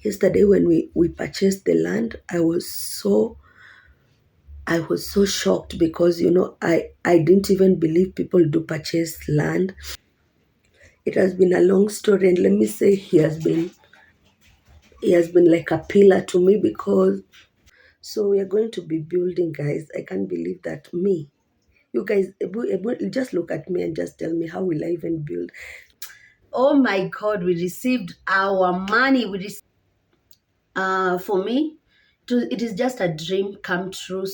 Yesterday when we purchased the land, I was so shocked because I didn't even believe people do purchase land. It has been a long story, and let me say he has been like a pillar to me because so we are going to be building, guys. I can't believe that me. You guys, just look at me and just tell me, how will I even build? Oh my God, we received our money. For me, it is just a dream come true.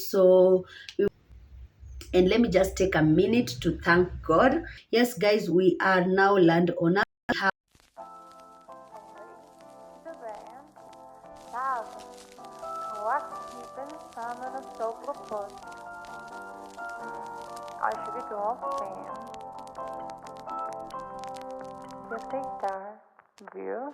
And let me just take a minute to thank God. Yes, guys, we are now landowner. The band Thousands Waxkeeping samen een stopropot. Als je dit opstaan, je steekt daar, view.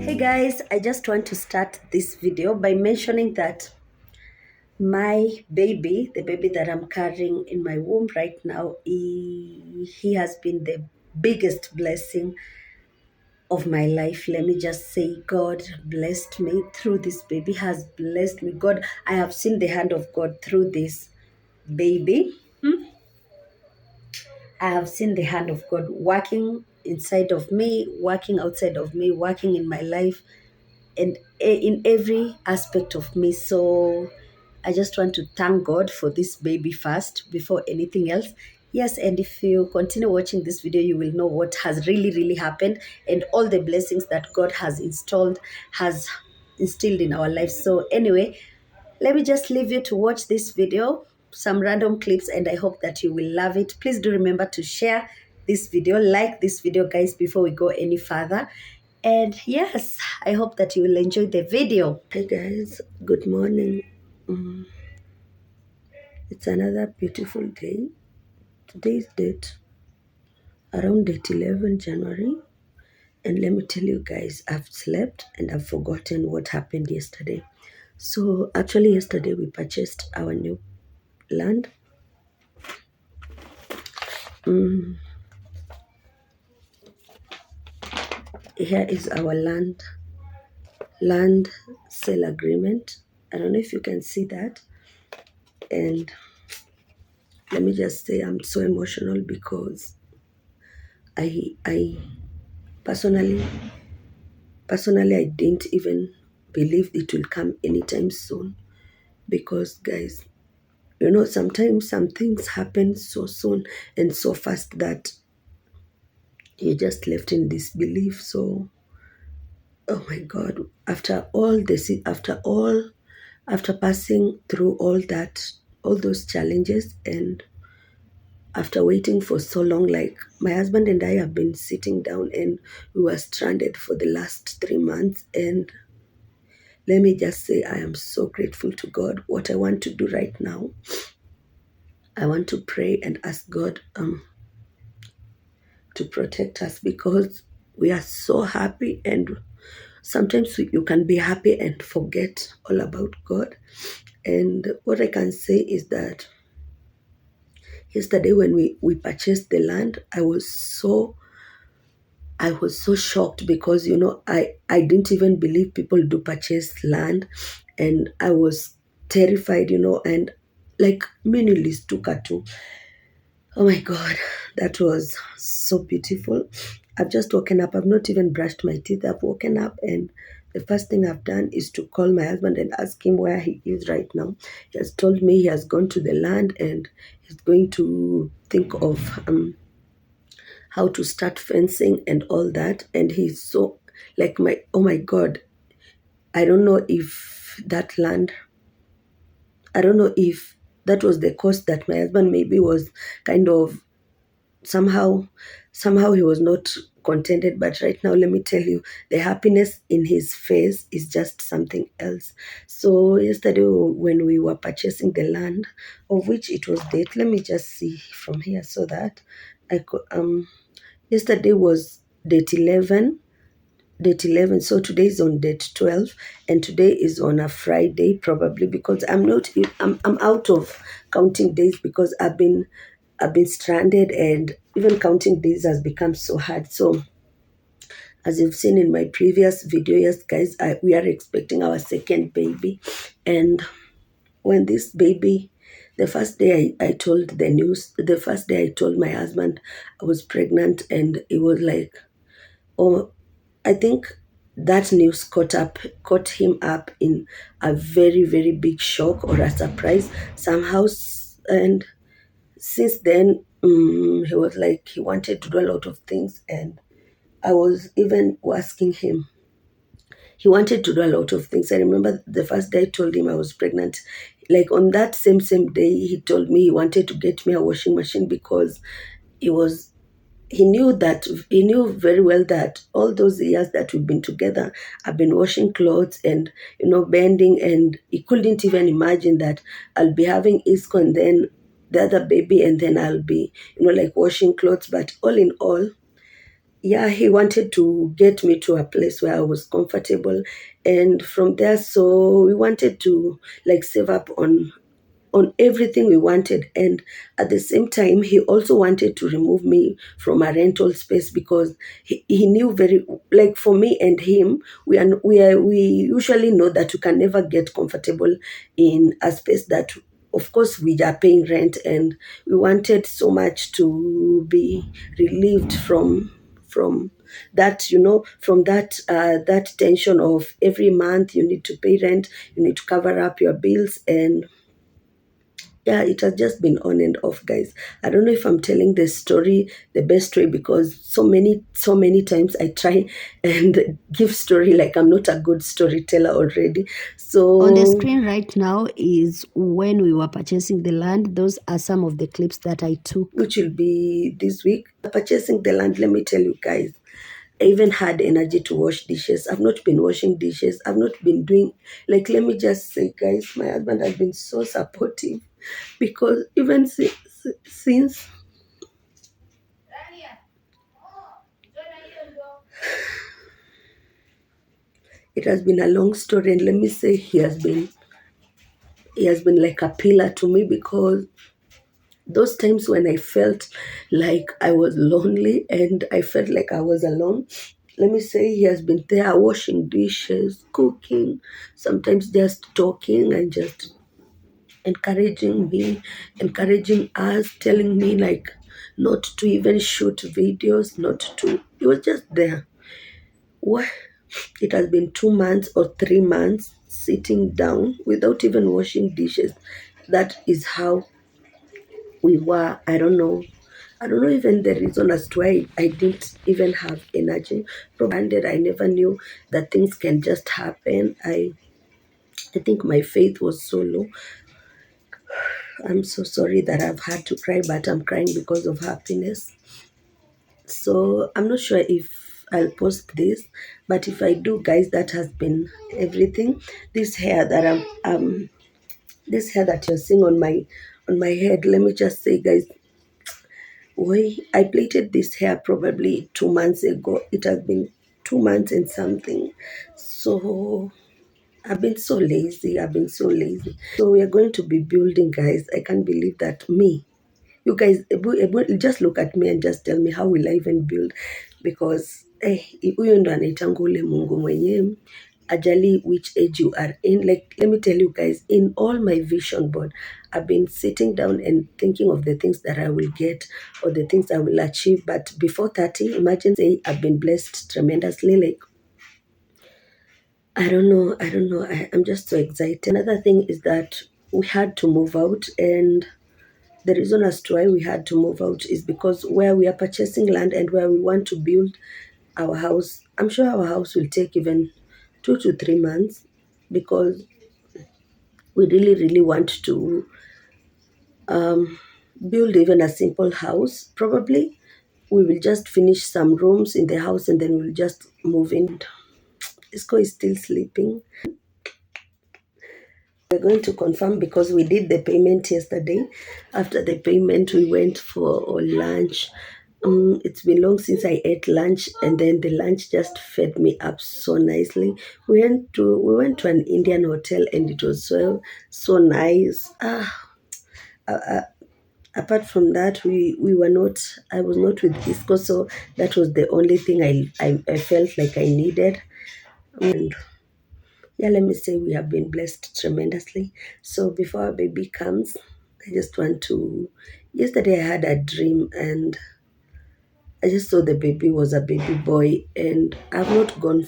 Hey guys, I just want to start this video by mentioning that my baby, the baby that I'm carrying in my womb right now, he has been the biggest blessing of my life. Let me just say, God blessed me through this baby, has blessed me. God, I have seen the hand of God through this baby. I have seen the hand of God working inside of me, working outside of me, working in my life, and in every aspect of me. So I just want to thank God for this baby first before anything else. Yes, and if you continue watching this video, you will know what has really happened and all the blessings that God has instilled in our lives. So anyway, let me just leave you to watch this video, some random clips, and I hope that you will love it. Please do remember to share this video, like this video, guys, before we go any further. And yes, I hope that you will enjoy the video. Hey guys, good morning. It's another beautiful day. Today's date around date 11 January. And let me tell you guys, I've slept and I've forgotten what happened yesterday. So actually yesterday we purchased our new land. Here is our land sale agreement. I don't know if you can see that. And let me just say I'm so emotional because I personally I didn't even believe it will come anytime soon, because guys, sometimes some things happen so soon and so fast that you're just left in disbelief. So oh my God, after passing through all those challenges, and after waiting for so long, like my husband and I have been sitting down and we were stranded for the last 3 months. And let me just say, I am so grateful to God. What I want to do right now, I want to pray and ask God to protect us, because we are so happy, and sometimes you can be happy and forget all about God. And what I can say is that yesterday when we purchased the land, I was so shocked because I didn't even believe people do purchase land, and I was terrified, and like mini listuka too. Oh my God, that was so beautiful. I've just woken up. I've not even brushed my teeth. I've woken up, and the first thing I've done is to call my husband and ask him where he is right now. He has told me he has gone to the land and he's going to think of how to start fencing and all that. And he's so like, oh my God, I don't know if that land, I don't know if that was the cost that my husband maybe was kind of somehow he was not contented. But right now, let me tell you, the happiness in his face is just something else. So yesterday when we were purchasing the land, of which it was date, let me just see from here so that I could yesterday was date 11. Date 11. So today is on date 12, and today is on a Friday, probably because I'm out of counting days because I've been stranded, and even counting days has become so hard. So as you've seen in my previous video, yes guys, we are expecting our second baby. And when this baby, the first day I told the news, the first day I told my husband I was pregnant, and it was like, oh, I think that news caught him up in a very, very big shock or a surprise somehow. And since then, he was like, he wanted to do a lot of things. And I was even asking him, he wanted to do a lot of things. I remember the first day I told him I was pregnant, like on that same day, he told me he wanted to get me a washing machine because he was he knew very well that all those years that we've been together, I've been washing clothes and bending, and he couldn't even imagine that I'll be having Isco and then the other baby, and then I'll be like washing clothes. But all in all, yeah, he wanted to get me to a place where I was comfortable. And from there, so we wanted to like save up on everything we wanted. And at the same time, he also wanted to remove me from a rental space because he knew very, like, for me and him, we usually know that we can never get comfortable in a space that, of course, we are paying rent. And we wanted so much to be relieved from that, from that tension of every month you need to pay rent, you need to cover up your bills. And yeah, it has just been on and off, guys. I don't know if I'm telling the story the best way, because so many times I try and give story like I'm not a good storyteller already. On the So, screen right now is when we were purchasing the land. Those are some of the clips that I took. which will be this week, purchasing the land. Let me tell you guys, I even had energy to wash dishes. I've not been washing dishes. I've not been doing, like, let me just say, guys, my husband has been so supportive because even since it has been a long story, and let me say he has been like a pillar to me, because those times when I felt like I was lonely and I felt like I was alone, let me say he has been there washing dishes, cooking, sometimes just talking and just encouraging me, encouraging us, telling me like not to even shoot videos, not to, he was just there. What? It has been 2 months or 3 months sitting down without even washing dishes. That is how we were. I don't know. I don't know even the reason as to why I didn't even have energy. Probably I never knew that things can just happen. I think my faith was so low. I'm so sorry that I've had to cry, but I'm crying because of happiness. So I'm not sure if I'll post this, but if I do, guys, that has been everything. This hair that this hair that you're seeing on my head. Let me just say, guys, I plaited this hair probably 2 months ago. It has been 2 months and something. So I've been so lazy. I've been so lazy. So we are going to be building, guys. I can't believe that me. You guys, just look at me and just tell me how will I even build, because huyo ndo anaitanga ule Mungu mwenyewe ajali which age you are in. Like, let me tell you guys, in all my vision board, I've been sitting down and thinking of the things that I will get or the things I will achieve. But before 30, imagine, say, I've been blessed tremendously. Like, I don't know. I'm just so excited. Another thing is that we had to move out, and the reason as to why we had to move out is because where we are purchasing land and where we want to build our house, I'm sure our house will take even 2 to 3 months, because we really, really want to build even a simple house. Probably we will just finish some rooms in the house and then we'll just move in. Isco is still sleeping. We're going to confirm because we did the payment yesterday. After the payment, we went for lunch It's been long since I ate lunch, and then the lunch just fed me up so nicely. We went to an Indian hotel, and it was so nice. Apart from that, we were not. I was not with Isco, so that was the only thing I felt like I needed. And yeah, let me say we have been blessed tremendously. So before our baby comes, I just want to. Yesterday I had a dream, and I just saw the baby was a baby boy, and I've gone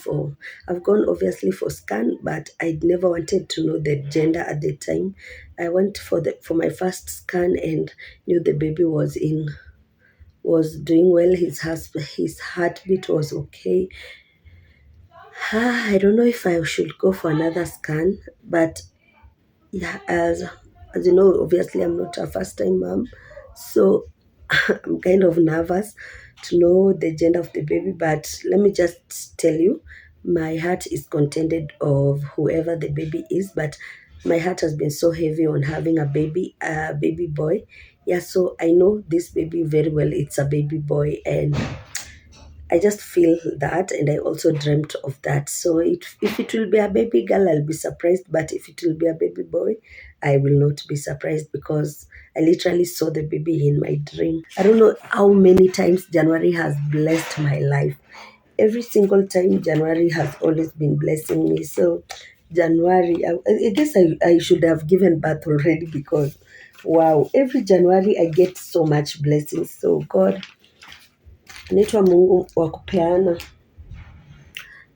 obviously for scan, but I never wanted to know the gender at the time. I went for my first scan and knew the baby was doing well. His heartbeat was okay. I don't know if I should go for another scan, but yeah, as you know, obviously I'm not a first time mom, so I'm kind of nervous to know the gender of the baby. But let me just tell you, my heart is contented of whoever the baby is, but my heart has been so heavy on having a baby boy. Yeah, so I know this baby very well. It's a baby boy, and I just feel that, and I also dreamt of that. So if it will be a baby girl, I'll be surprised. But if it will be a baby boy, I will not be surprised because I literally saw the baby in my dream. I don't know how many times January has blessed my life. Every single time, January has always been blessing me. So January, I guess I should have given birth already because wow, every January I get so much blessings. So God, naitwa Mungu wa kupeana.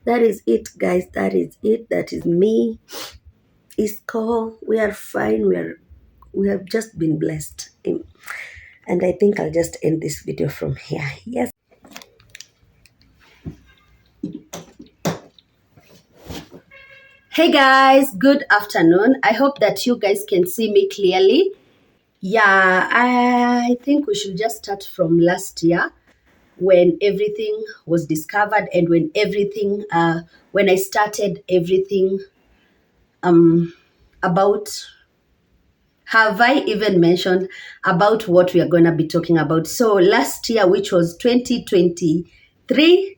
That is it, guys. That is it. That is me. Isco. We are fine. We have just been blessed. And I think I'll just end this video from here. Yes. Hey guys, good afternoon. I hope that you guys can see me clearly. Yeah, I think we should just start from last year when everything was discovered and when I started everything about, have I even mentioned about what we are going to be talking about? So last year, which was 2023,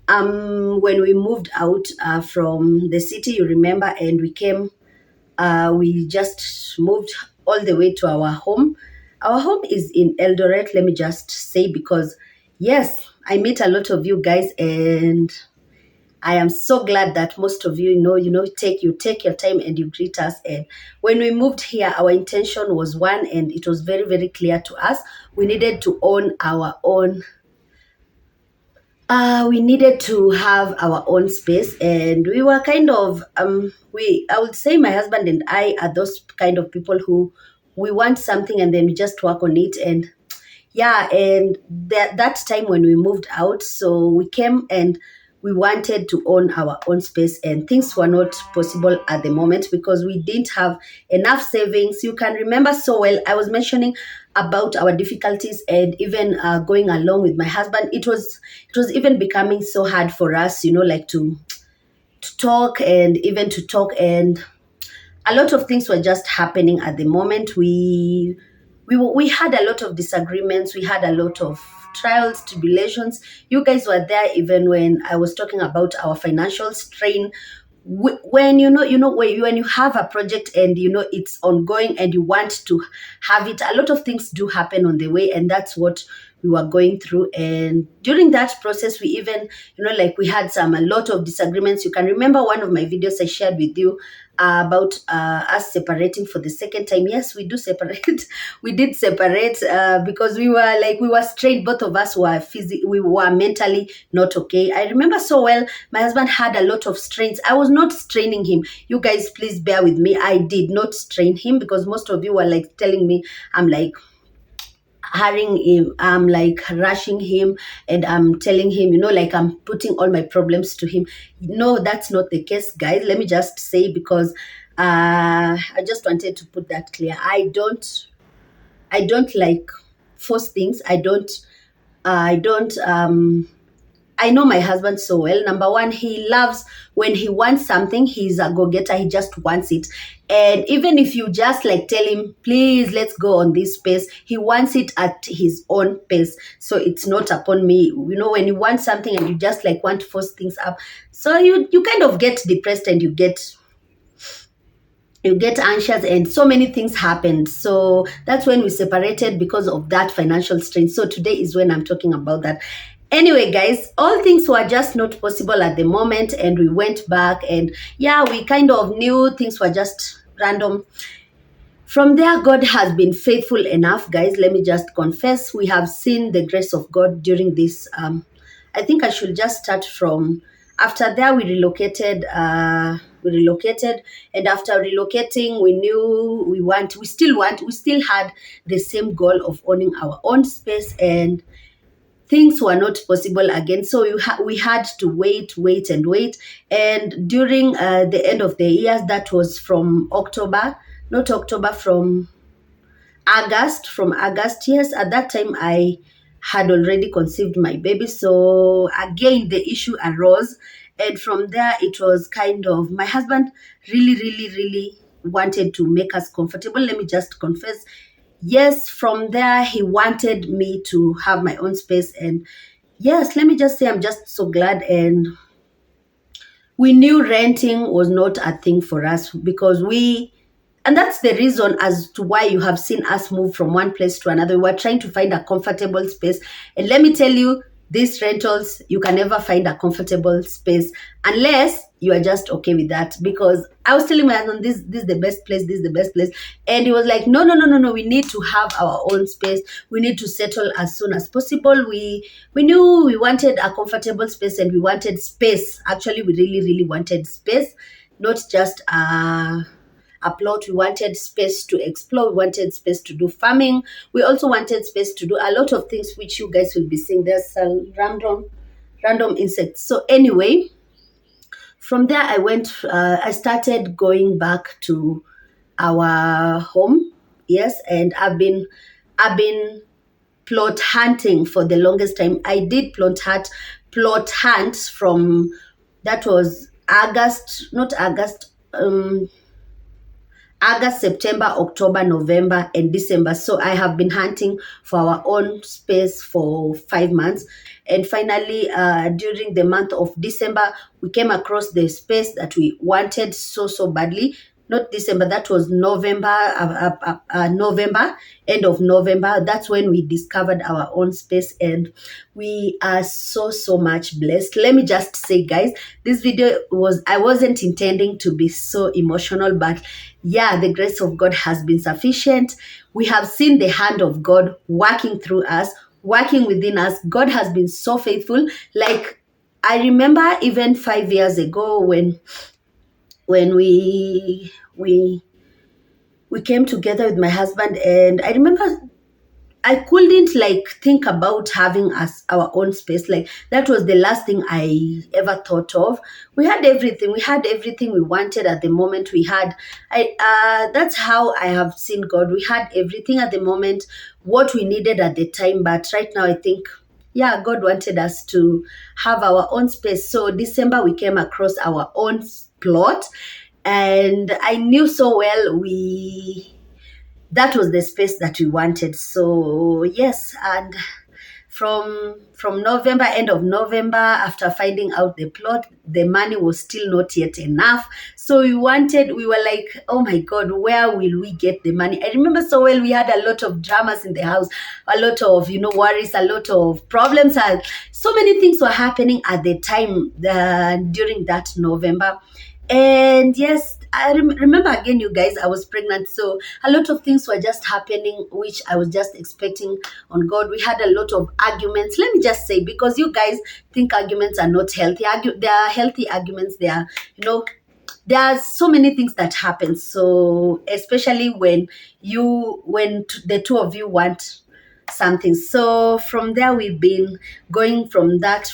when we moved out from the city, you remember, and we just moved all the way to our home. Our home is in Eldoret, let me just say, because yes, I meet a lot of you guys, and I am so glad that most of you take your time and you greet us. And when we moved here, our intention was one, and it was very, very clear to us. We needed to own our own. We needed to have our own space, and we were kind of I would say my husband and I are those kind of people who we want something and then we just work on it. And yeah, and that time when we moved out, so we came and we wanted to own our own space, and things were not possible at the moment because we didn't have enough savings. You can remember so well, I was mentioning about our difficulties, and even going along with my husband, it was even becoming so hard for us, like to talk, and even to talk, and a lot of things were just happening at the moment. We had a lot of disagreements. We had a lot of trials, tribulations. You guys were there even when I was talking about our financial strain. When when you have a project and it's ongoing and you want to have it, a lot of things do happen on the way, and that's what we were going through. And during that process, we even we had a lot of disagreements. You can remember one of my videos I shared with you about us separating for the second time. Yes, we do separate. We did separate because we were strained. Both of us were we were mentally not okay. I remember so well, my husband had a lot of strains. I was not straining him. You guys, please bear with me. I did not strain him because most of you were telling me I'm hurrying him, I'm rushing him, and I'm telling him, I'm putting all my problems to him. No, that's not the case, guys. Let me just say, because I just wanted to put that clear. I don't force things. I don't I know my husband so well. Number one, he loves when he wants something, he's a go-getter, he just wants it. And even if you just like tell him, please, let's go on this pace, he wants it at his own pace. So it's not upon me. You know, when you want something and you just like want to force things up, so you kind of get depressed and you get anxious and so many things happened. So that's when we separated because of that financial strain. So today is when I'm talking about that. Anyway, guys, all things were just not possible at the moment, and we went back, and yeah, we kind of knew things were just random. From there, God has been faithful enough, guys. Let me just confess, we have seen the grace of God during this. I think I should just start from after there. We relocated. And after relocating, we knew we still had the same goal of owning our own space, and things were not possible again. So we had to wait. And during the end of the year, that was from August. Yes, at that time I had already conceived my baby. So again, the issue arose. And from there, it was kind of, my husband really wanted to make us comfortable. Let me just confess. Yes, from there, he wanted me to have my own space. And yes, let me just say, I'm just so glad. And we knew renting was not a thing for us, because and that's the reason as to why you have seen us move from one place to another. We were trying to find a comfortable space. And let me tell you, these rentals, you can never find a comfortable space unless you are just okay with that. Because I was telling my husband, this is the best place. And he was like, no, we need to have our own space. We need to settle as soon as possible. We knew we wanted a comfortable space, and we wanted space. Actually, we really wanted space, not just a plot. We wanted space to explore. We wanted space to do farming. We also wanted space to do a lot of things, which you guys will be seeing. There's some random insects. So anyway, from there I started going back to our home. Yes, and I've been plot hunting for the longest time. I did plot hunt from, that was August, September, October, November, and December. So I have been hunting for our own space for 5 months. And finally, during the month of December, we came across the space that we wanted so badly. Not December, that was November, end of November. That's when we discovered our own space, and we are so much blessed. Let me just say, guys, this video I wasn't intending to be so emotional, but yeah, the grace of God has been sufficient. We have seen the hand of God working through us, working within us. God has been so faithful. Like, I remember even 5 years ago when we came together with my husband, and I remember I couldn't like think about having our own space. Like, that was the last thing I ever thought of. We had everything we wanted at the moment. That's how I have seen God. We had everything at the moment, what we needed at the time. But right now, I think, yeah, God wanted us to have our own space. So December, we came across our own plot, and I knew so well that was the space that we wanted. So yes, and from November, end of November, after finding out the plot, the money was still not yet enough. So we were like, oh my God, where will we get the money? I remember so well, we had a lot of dramas in the house, a lot of, worries, a lot of problems, and so many things were happening at the time, during that November. And yes, I remember again, you guys, I was pregnant. So a lot of things were just happening, which I was just expecting on God. We had a lot of arguments. Let me just say, because you guys think arguments are not healthy. There are healthy arguments. There are so many things that happen. So especially when the two of you want something. So from there, we've been going from that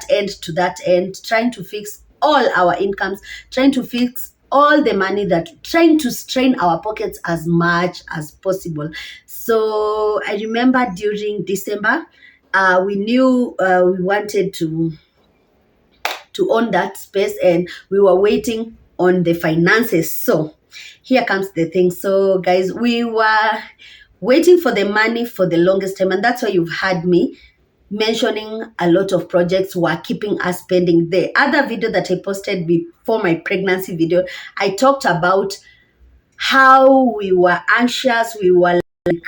end to that end, trying to fix all our incomes, trying to fix all the money, trying to strain our pockets as much as possible. So I remember during December, we knew we wanted to to own that space, and we were waiting on the finances. So here comes the thing. So guys, we were waiting for the money for the longest time, and that's why you've had me mentioning a lot of projects were keeping us pending. The other video that I posted before my pregnancy video, I talked about how we were anxious, we were like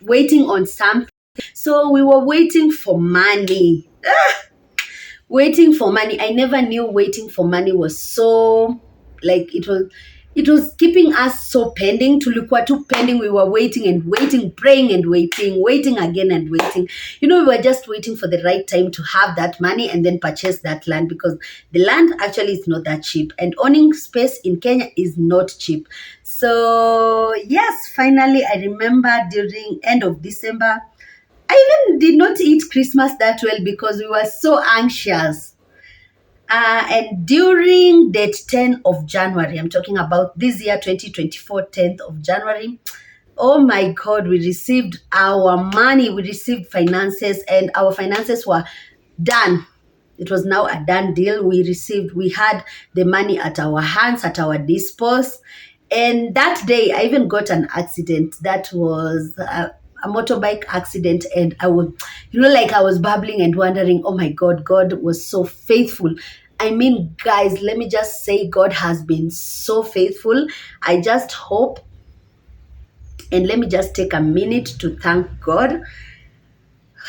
waiting on something. So we were waiting for money. Waiting for money. I never knew waiting for money was so, like, it was keeping us so pending. Tulikuwa tu pending. We were waiting and waiting, praying and waiting again and waiting. We were just waiting for the right time to have that money and then purchase that land, because the land actually is not that cheap, and owning space in Kenya is not cheap. So yes, finally, I remember during end of December, I even did not eat Christmas that well because we were so anxious. And during date 10 of January, I'm talking about this year, 2024, 10th of January, oh my God, we received our money, we received finances, and our finances were done. It was now a done deal. We had the money at our hands, at our disposal. And that day, I even got an accident. That was a motorbike accident, and I was, I was babbling and wondering, oh my God, God was so faithful. I mean, guys, let me just say, God has been so faithful. I just hope, and let me just take a minute to thank God.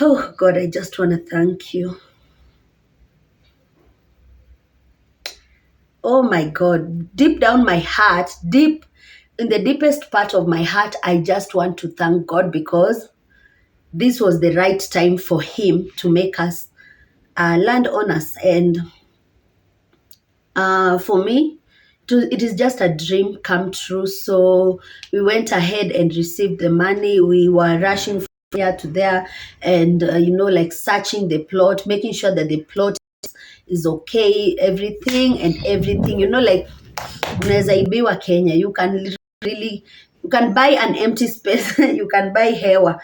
Oh God, I just want to thank you. Oh my God, deep down my heart, deep in the deepest part of my heart, I just want to thank God, because this was the right time for Him to make us landowners. And for me, it is just a dream come true. So we went ahead and received the money. We were rushing from here to there, and like searching the plot, making sure that the plot is okay, everything. Like unaweza ibiwa Kenya, you can buy an empty space. You can buy hewa.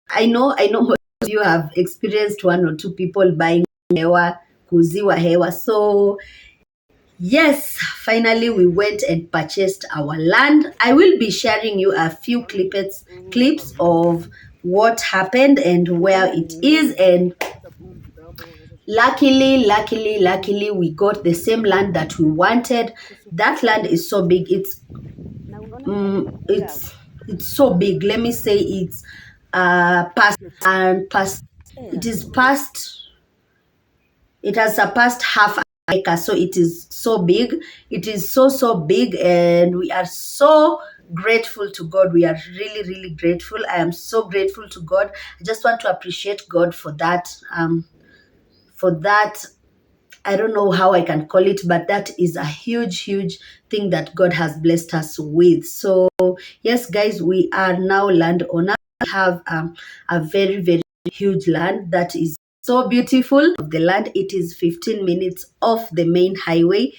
I know most of you have experienced one or two people buying hewa, kuziwa hewa. So yes, finally we went and purchased our land. I will be sharing you a few clips of what happened and where it is. And luckily, we got the same land that we wanted. That land is so big. It's so big. Let me say it's past. It has surpassed half an acre. So it is so big. It is so big, and we are so grateful to God. We are really grateful. I am so grateful to God. I just want to appreciate God for that. I don't know how I can call it, but that is a huge thing that God has blessed us with. So yes, guys, we are now landowners. We have a very huge land that is so beautiful. The land, it is 15 minutes off the main highway.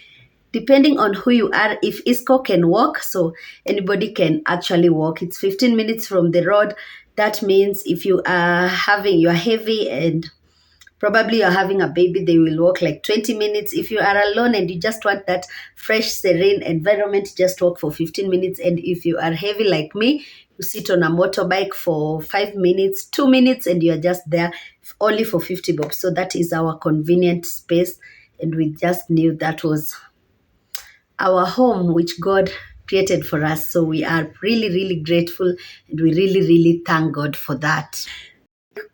Depending on who you are, if Isco can walk, so anybody can actually walk. It's 15 minutes from the road. That means if you're heavy and probably you're having a baby, they will walk like 20 minutes. If you are alone and you just want that fresh, serene environment, just walk for 15 minutes. And if you are heavy like me, you sit on a motorbike for 5 minutes, 2 minutes, and you're just there only for 50 bob. So that is our convenient space. And we just knew that was our home, which God created for us. So we are really grateful, and we really thank God for that.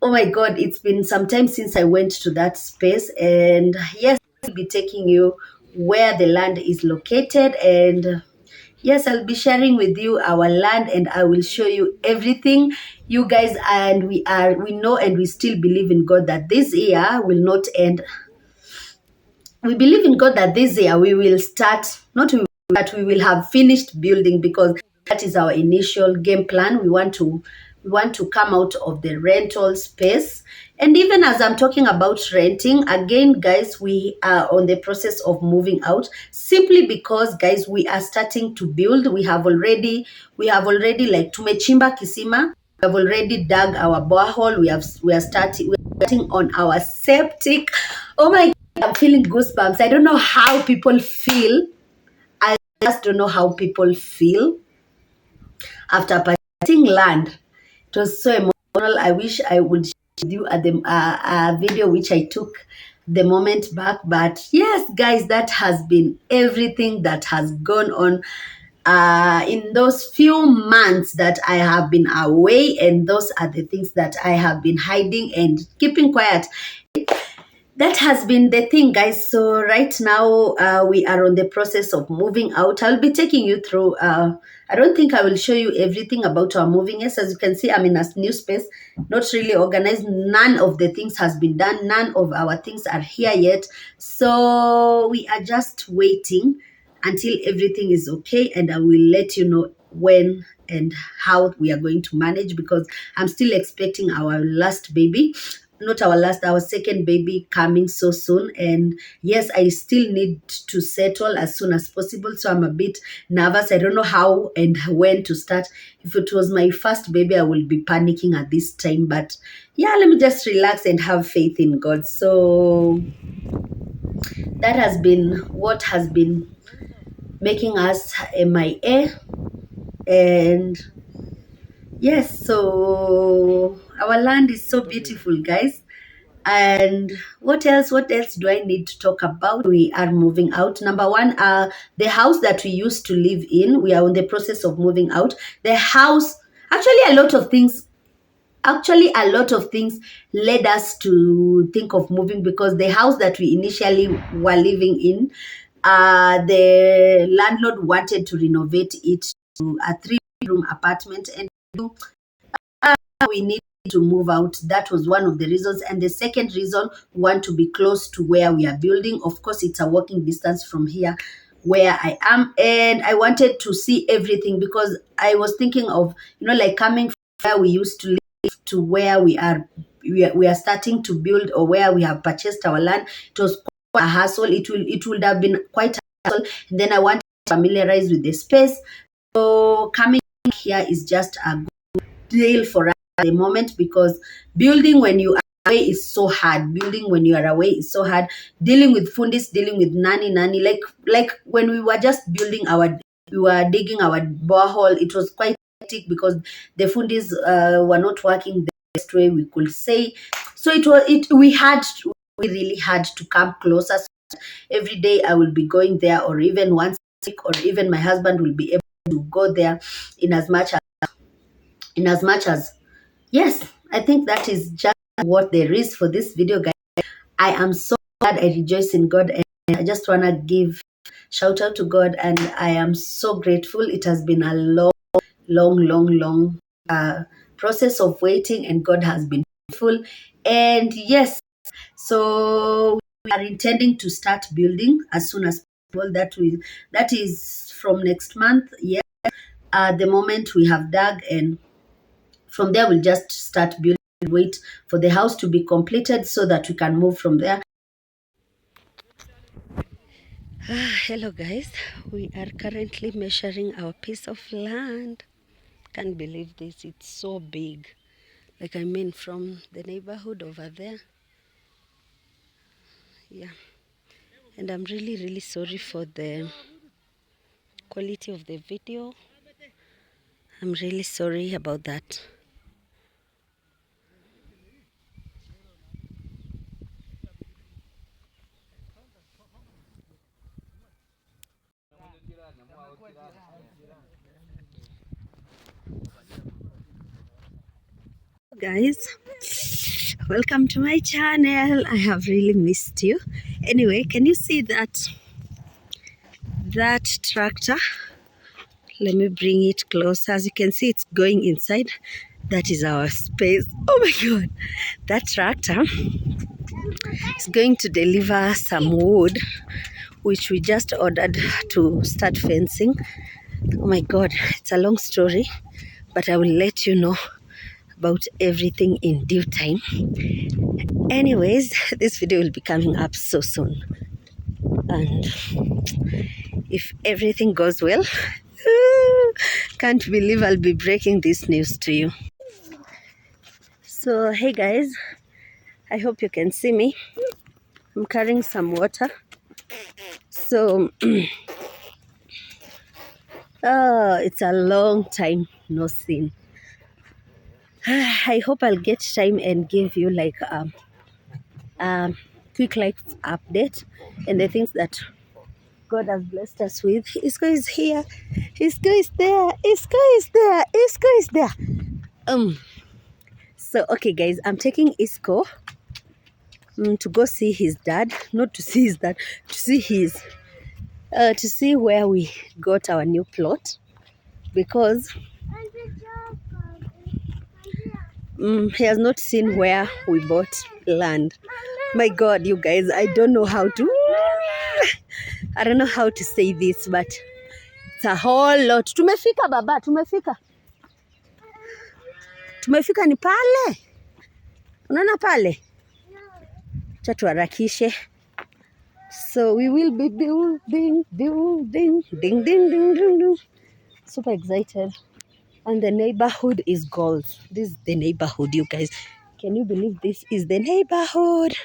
Oh my God, it's been some time since I went to that space, and yes, I'll be taking you where the land is located, and yes, I'll be sharing with you our land, and I will show you everything, you guys. And we know, and we still believe in God that this year will not end. We believe in God that this year we will start, that we will have finished building, because that is our initial game plan. We want to come out of the rental space. And even as I'm talking about renting, again, guys, we are on the process of moving out, simply because, guys, we are starting to build. We have already like tumechimba kisima. We have already dug our borehole. We are starting on our septic. Oh my I'm feeling goosebumps. I don't know how people feel. I just don't know how people feel after purchasing land. It was so emotional. I wish I would share with you at the video which I took the moment back. But yes, guys, that has been everything that has gone on in those few months that I have been away, and those are the things that I have been hiding and keeping quiet. That has been the thing, guys. So right now we are on the process of moving out. I'll be taking you through. I don't think I will show you everything about our moving. Yes, as you can see, I'm in a new space, not really organized. None of the things has been done. None of our things are here yet. So we are just waiting until everything is okay, and I will let you know when and how we are going to manage, because I'm still expecting our last baby, not our last, our second baby coming so soon. And yes, I still need to settle as soon as possible. So I'm a bit nervous. I don't know how and when to start. If it was my first baby, I will be panicking at this time. But yeah, let me just relax and have faith in God. So that has been what has been making us MIA. And yes, so our land is so beautiful, guys. And what else do I need to talk about? We are moving out. Number one, the house that we used to live in, we are in the process of moving out. The house, actually a lot of things led us to think of moving, because the house that we initially were living in, the landlord wanted to renovate it to a 3-room apartment, and we need to move out. That was one of the reasons. And the second reason, we want to be close to where we are building. Of course, it's a walking distance from here where I am, and I wanted to see everything, because I was thinking of, like coming from where we used to live to where we are starting to build, or where we have purchased our land. It was quite a hassle. It would have been quite a hassle. And then I wanted to familiarize with the space. So coming here is just a good deal for us at the moment, because building when you are away is so hard. Dealing with fundis, dealing with nanny, like when we were just we were digging our borehole, it was quite hectic because the fundis were not working the best way we could say. So we really had to come closer. So every day I will be going there, or even once a week, or even my husband will be able to go there, in as much as yes, I think that is just what there is for this video, guys. I am so glad. I rejoice in God, and I just want to give shout out to God, and I am so grateful. It has been a long process of waiting, and God has been faithful. And yes, so we are intending to start building as soon as possible. That is from next month. Yeah, the moment we have dug, and from there we'll just start building, wait for the house to be completed so that we can move from there. Hello guys, we are currently measuring our piece of land. Can't believe this, it's so big. Like, I mean, from the neighborhood over there. Yeah, and I'm really sorry for the quality of the video. I'm really sorry about that. Guys, welcome to my channel. I have really missed you. Anyway, can you see that tractor? Let me bring it closer. As you can see, it's going inside. That is our space. Oh my god, that tractor is going to deliver some wood which we just ordered to start fencing. Oh my god, it's a long story, but I will let you know about everything in due time. Anyways, this video will be coming up so soon, and if everything goes well, can't believe I'll be breaking this news to you. So hey guys, I hope you can see me. I'm carrying some water. So it's a long time no seen. I hope I'll get time and give you like quick life update and the things that God has blessed us with. Isco is here. Isco is there. Isco is there. Isco is there. So okay guys, I'm taking Isco to go see his dad. Not to see his dad, to see his to see where we got our new plot, because he has not seen where we bought land. My God, you guys, I don't know how to say this, but it's a whole lot. Tumefika baba, tumefika ni pale, unaona pale, cha tuharakishe. So we will be building, ding, ding, ding, ding. Super excited. And the neighborhood is gold. This is the neighborhood, you guys. Can you believe this is the neighborhood?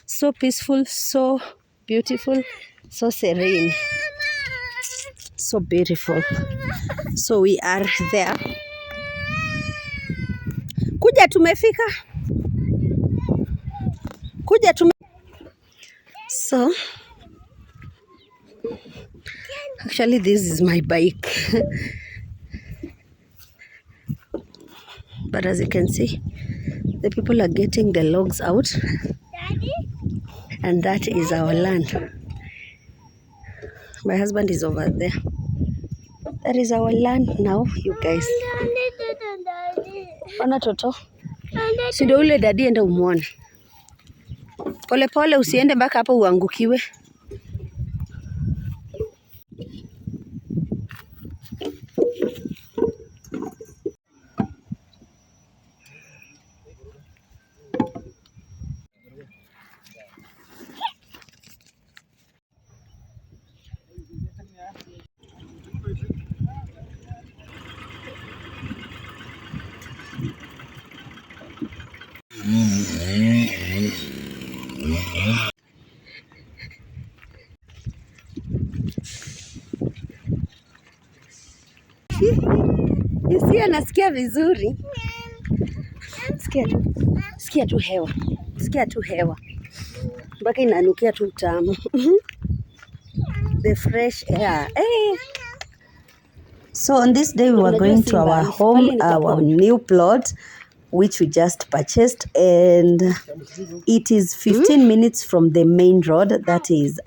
So peaceful, so beautiful, so serene, so beautiful. So we are there. Kuja tumefika. Kuja tume. So actually this is my bike. But as you can see, the people are getting the logs out. Daddy? And that is our land. My husband is over there. That is our land now, you guys. Ona toto. Si ndio ule dadi, enda umuone. Pole pole, usiende mpaka hapo uangukiwe. Isia nasikia vizuri. Sikia tu hewa. Sikia tu hewa. Mpaka inanukia tu tamu. The fresh air. Hey. So on this day we were going to our home, our new plot, which we just purchased, and it is 15 minutes from the main road, that is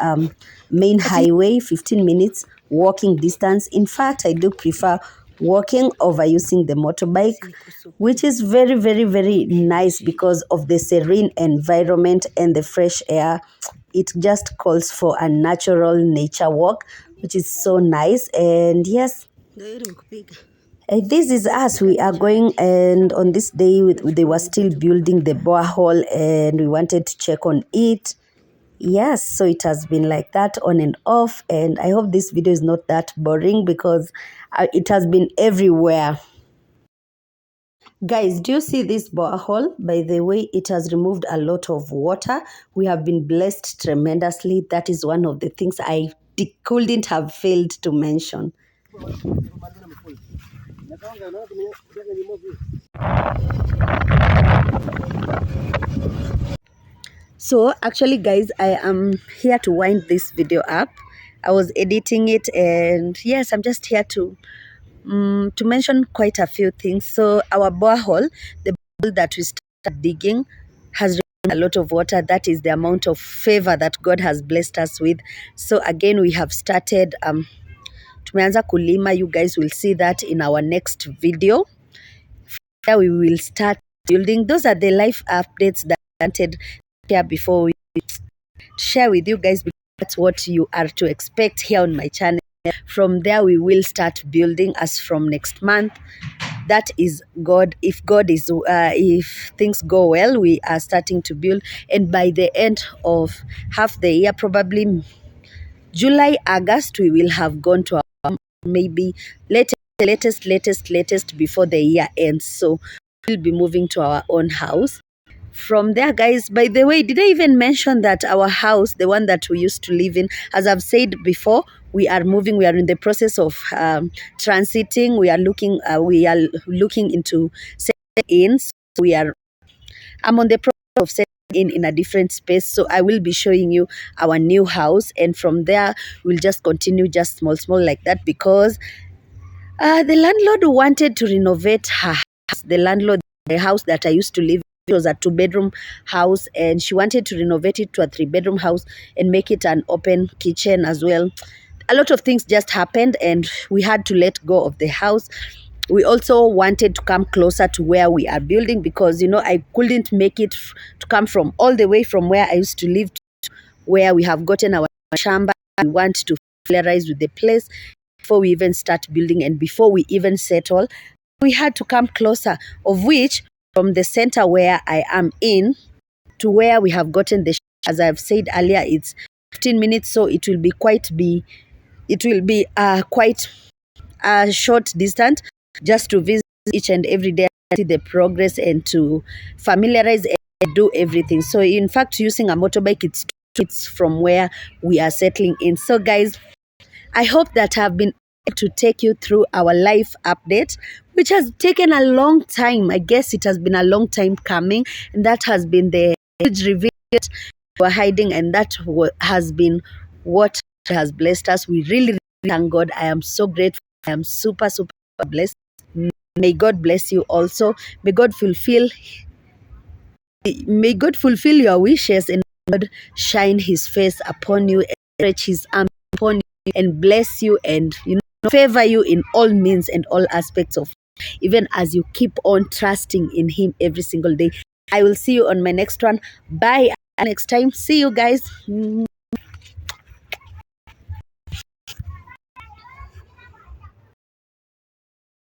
main highway, 15 minutes walking distance. In fact, I do prefer walking over using the motorbike, which is very, very, very nice because of the serene environment and the fresh air. It just calls for a natural nature walk, which is so nice. And yes, this is us. We are going, and on this day they were still building the borehole and we wanted to check on it. Yes, so it has been like that on and off, and I hope this video is not that boring because it has been everywhere. Guys, do you see this borehole? By the way, it has removed a lot of water. We have been blessed tremendously. That is one of the things I couldn't have failed to mention. So actually guys, I am here to wind this video up. I was editing it, and yes, I'm just here to mention quite a few things. So our borehole, the borehole that we started digging, has a lot of water. That is the amount of favor that God has blessed us with. So again, we have started tumeanza kulima. You guys will see that in our next video. Here we will start building. Those are the life updates that I wanted here before we share with you guys, because that's what you are to expect here on my channel. From there we will start building as from next month. That is God. If things go well, we are starting to build, and by the end of half the year, probably July, August, we will have gone to our maybe latest before the year ends. So we'll be moving to our own house. from there, guys, by the way, did I even mention that our house, the one that we used to live in, as I've said before, we are moving. We are in the process of transiting. We are looking into setting in. So I'm on the process of setting in a different space. So I will be showing you our new house, and from there we'll just continue just small like that, because the landlord wanted to renovate her house. The house that I used to live in, it was a 2-bedroom house, and she wanted to renovate it to a 3-bedroom house and make it an open kitchen as well. A lot of things just happened, and we had to let go of the house. We also wanted to come closer to where we are building, because I couldn't make it to come from all the way from where I used to live to where we have gotten our shamba. We want to familiarize with the place before we even start building and before we even settle. We had to come closer, of which from the center where I am in to where we have gotten the, as I've said earlier, it's 15 minutes, so it will be quite a short distance, just to visit each and every day, see the progress, and to familiarize and do everything. So in fact, using a motorbike, it's from where we are settling in. So guys, I hope that I've been able to take you through our life update, which has taken a long time. I guess it has been a long time coming, and that has been the huge reveal that we're hiding, and that has been what has blessed us. We really thank God. I am so grateful. I am super blessed. May God bless you also. May God fulfill your wishes, and God shine his face upon you and stretch his arm upon you and bless you, and favor you in all means and all aspects of life, even as you keep on trusting in him every single day. I will see you on my next one. Bye. Next time. See you guys.